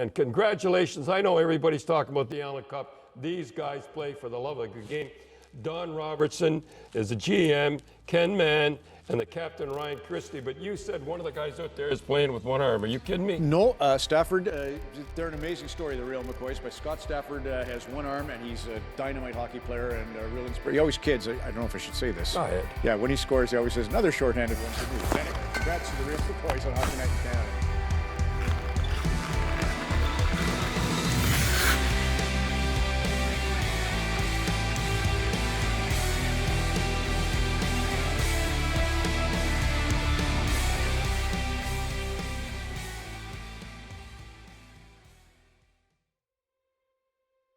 And congratulations. I know everybody's talking about the Allen Cup. These guys play for the love of the game. Don Robertson is the GM, Ken Mann, and the captain, Ryan Christie. But you said one of the guys out there is playing with one arm. Are you kidding me? No, Stafford, they're an amazing story, the real McCoys. But Scott Stafford has one arm, and he's a dynamite hockey player and a real inspiration. He always kids. I don't know if I should say this. Go ahead. Yeah, when he scores, he always says, another shorthanded one for me. Anyway, congrats to the real McCoys on Hockey Night in Canada.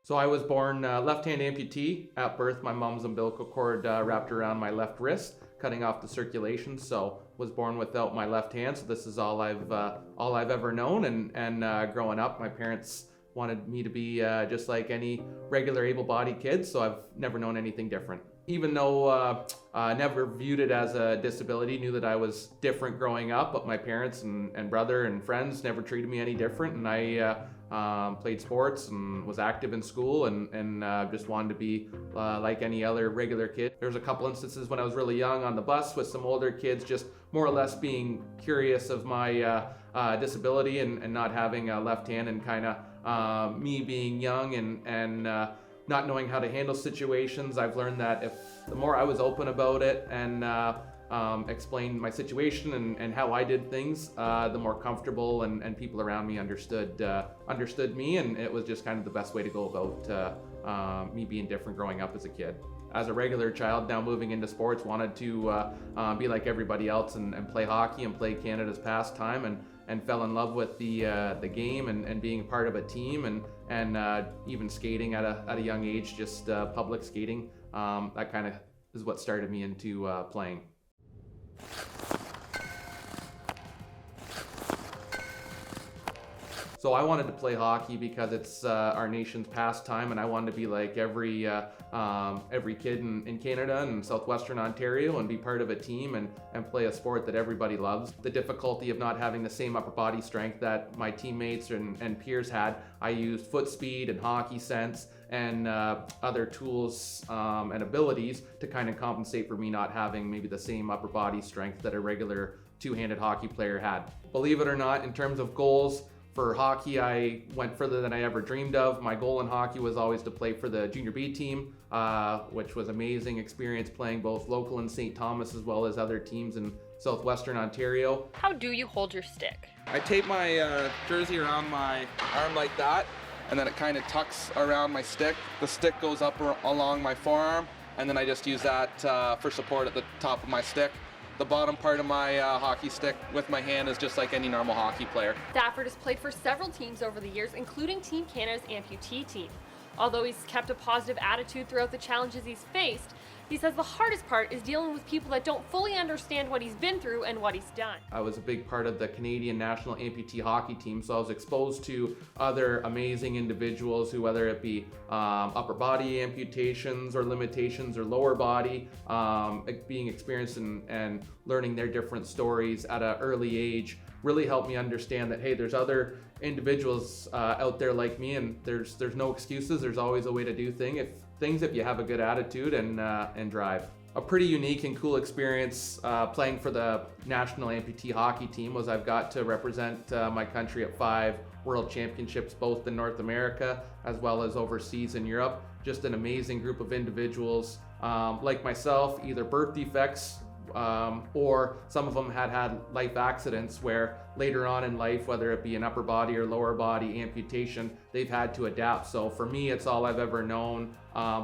So I was born left-hand amputee. At birth, my mom's umbilical cord wrapped around my left wrist, cutting off the circulation. So was born without my left hand. So this is all I've ever known. And growing up, my parents wanted me to be just like any regular able-bodied kid. So I've never known anything different. Even though I never viewed it as a disability, knew that I was different growing up, but my parents and brother and friends never treated me any different. And I played sports and was active in school and just wanted to be like any other regular kid. There was a couple instances when I was really young on the bus with some older kids, just more or less being curious of my disability and not having a left hand, and kind of me being young and not knowing how to handle situations. I've learned that the more I was open about it and explained my situation and how I did things, the more comfortable and people around me understood me, and it was just kind of the best way to go about me being different growing up as a kid. As a regular child, now moving into sports, wanted to be like everybody else and play hockey and play Canada's pastime, and fell in love with the game and being a part of a team and even skating at a young age, just public skating. That kind of is what started me into playing. So I wanted to play hockey because it's our nation's pastime, and I wanted to be like every kid in Canada and southwestern Ontario and be part of a team and play a sport that everybody loves. The difficulty of not having the same upper body strength that my teammates and peers had, I used foot speed and hockey sense and other tools and abilities to kind of compensate for me not having maybe the same upper body strength that a regular two-handed hockey player had. Believe it or not, in terms of goals, for hockey, I went further than I ever dreamed of. My goal in hockey was always to play for the Junior B team, which was amazing experience playing both local in St. Thomas as well as other teams in southwestern Ontario. How do you hold your stick? I tape my jersey around my arm like that, and then it kind of tucks around my stick. The stick goes up along my forearm, and then I just use that for support at the top of my stick. The bottom part of my hockey stick with my hand is just like any normal hockey player. Stafford has played for several teams over the years, including Team Canada's amputee team. Although he's kept a positive attitude throughout the challenges he's faced, he says the hardest part is dealing with people that don't fully understand what he's been through and what he's done. I was a big part of the Canadian national amputee hockey team, so I was exposed to other amazing individuals who, whether it be upper body amputations or limitations or lower body, being experienced and learning their different stories at an early age really helped me understand that, hey, there's other individuals out there like me, and there's no excuses. There's always a way to do things if you have a good attitude and drive. A pretty unique and cool experience playing for the national amputee hockey team was I've got to represent my country at 5 World Championships, both in North America as well as overseas in Europe. Just an amazing group of individuals like myself, either birth defects or some of them had life accidents where later on in life, whether it be an upper body or lower body amputation, they've had to adapt. So for me, it's all I've ever known,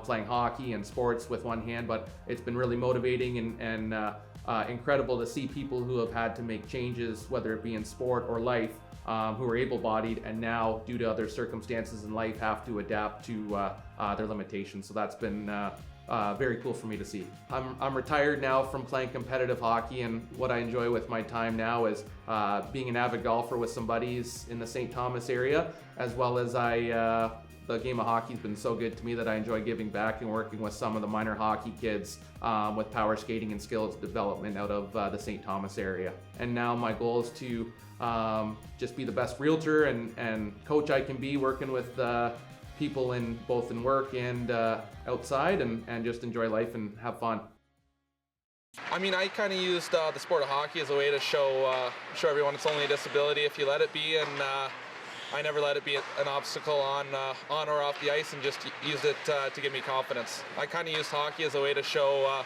playing hockey and sports with one hand, but it's been really motivating and incredible to see people who have had to make changes, whether it be in sport or life, who are able-bodied and now, due to other circumstances in life, have to adapt to their limitations. So that's been very cool for me to see. I'm retired now from playing competitive hockey, and what I enjoy with my time now is being an avid golfer with some buddies in the St. Thomas area, as well as I the game of hockey's been so good to me that I enjoy giving back and working with some of the minor hockey kids with power skating and skills development out of the St. Thomas area. And now my goal is to just be the best realtor and coach I can be, working with people in both in work and outside, and just enjoy life and have fun. I mean, I kind of used the sport of hockey as a way to show everyone it's only a disability if you let it be, and I never let it be an obstacle on or off the ice, and just used it to give me confidence. I kind of used hockey as a way to show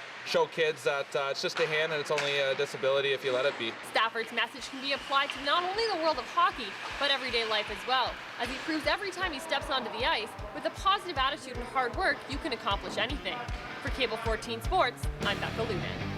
kids that it's just a hand and it's only a disability if you let it be. Stafford's message can be applied to not only the world of hockey, but everyday life as well, as he proves every time he steps onto the ice, with a positive attitude and hard work, you can accomplish anything. For Cable 14 Sports, I'm Becca Lunan.